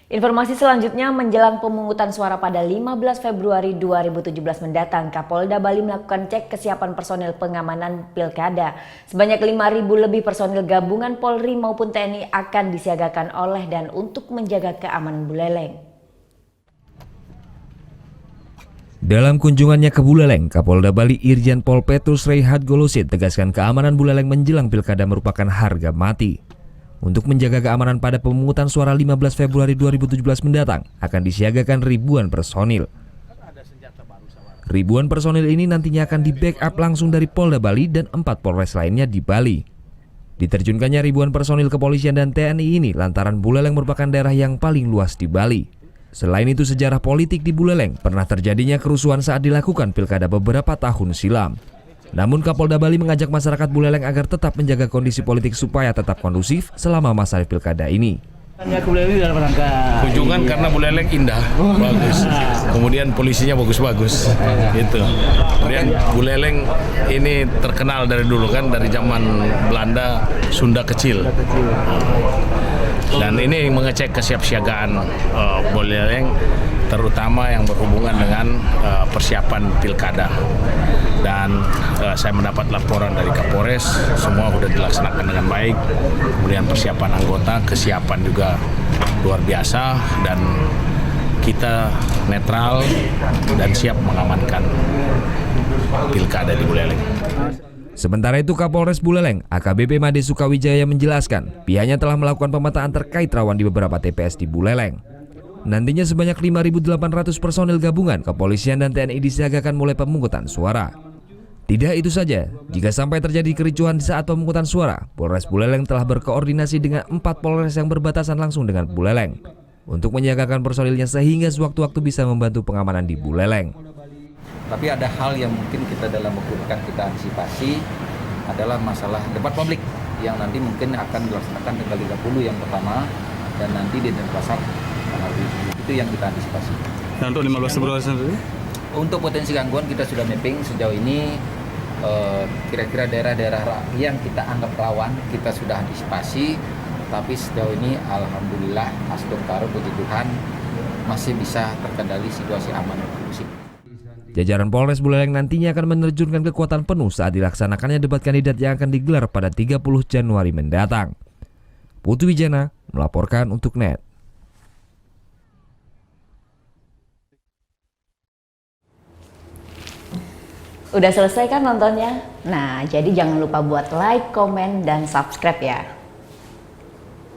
Informasi selanjutnya menjelang pemungutan suara pada 15 Februari 2017 mendatang, Kapolda Bali melakukan cek kesiapan personil pengamanan Pilkada. Sebanyak 5.000 lebih personil gabungan Polri maupun TNI akan disiagakan oleh dan untuk menjaga keamanan Buleleng. Dalam kunjungannya ke Buleleng, Kapolda Bali Irjen Pol Petrus Reihat Golosid tegaskan keamanan Buleleng menjelang Pilkada merupakan harga mati. Untuk menjaga keamanan pada pemungutan suara 15 Februari 2017 mendatang, akan disiagakan ribuan personil. Ribuan personil ini nantinya akan di-backup langsung dari Polda Bali dan 4 Polres lainnya di Bali. Diterjunkannya ribuan personil kepolisian dan TNI ini lantaran Buleleng merupakan daerah yang paling luas di Bali. Selain itu, sejarah politik di Buleleng pernah terjadinya kerusuhan saat dilakukan pilkada beberapa tahun silam. Namun Kapolda Bali mengajak masyarakat Buleleng agar tetap menjaga kondisi politik supaya tetap kondusif selama masa pilkada ini. Kunjungan karena Buleleng indah, bagus. Kemudian polisinya bagus-bagus, gitu. Kemudian Buleleng ini terkenal dari dulu kan, dari zaman Belanda, Sunda kecil. Dan ini mengecek kesiapsiagaan Buleleng, terutama yang berhubungan dengan persiapan pilkada. Dan saya mendapat laporan dari Kapolres, semua sudah dilaksanakan dengan baik. Kemudian persiapan anggota, kesiapan juga luar biasa, dan kita netral dan siap mengamankan pilkada di Buleleng. Sementara itu, Kapolres Buleleng AKBP Made Sukawijaya menjelaskan pihaknya telah melakukan pemetaan terkait rawan di beberapa TPS di Buleleng. Nantinya sebanyak 5.800 personil gabungan kepolisian dan TNI disiagakan mulai pemungutan suara. Tidak itu saja, jika sampai terjadi kericuhan di saat pemungutan suara, Polres Buleleng telah berkoordinasi dengan 4 Polres yang berbatasan langsung dengan Buleleng untuk menyiagakan personilnya sehingga sewaktu-waktu bisa membantu pengamanan di Buleleng. Tapi ada hal yang mungkin kita dalam waktu dekat kita antisipasi adalah masalah debat publik yang nanti mungkin akan dilaksanakan tanggal 30 yang pertama dan nanti di Denpasar tanggal 7. Itu yang kita antisipasi. Nah, untuk 15 Februari sendiri? Untuk potensi gangguan kita sudah mapping sejauh ini, kira-kira daerah-daerah yang kita anggap rawan kita sudah antisipasi, tapi sejauh ini alhamdulillah asdokaro puji Tuhan masih bisa terkendali, situasi aman dan kondusif. Jajaran Polres Buleleng nantinya akan menerjunkan kekuatan penuh saat dilaksanakannya debat kandidat yang akan digelar pada 30 Januari mendatang. Putu Wijana melaporkan untuk NET. Udah selesai kan nontonnya? Nah, jadi jangan lupa buat like, komen, dan subscribe ya.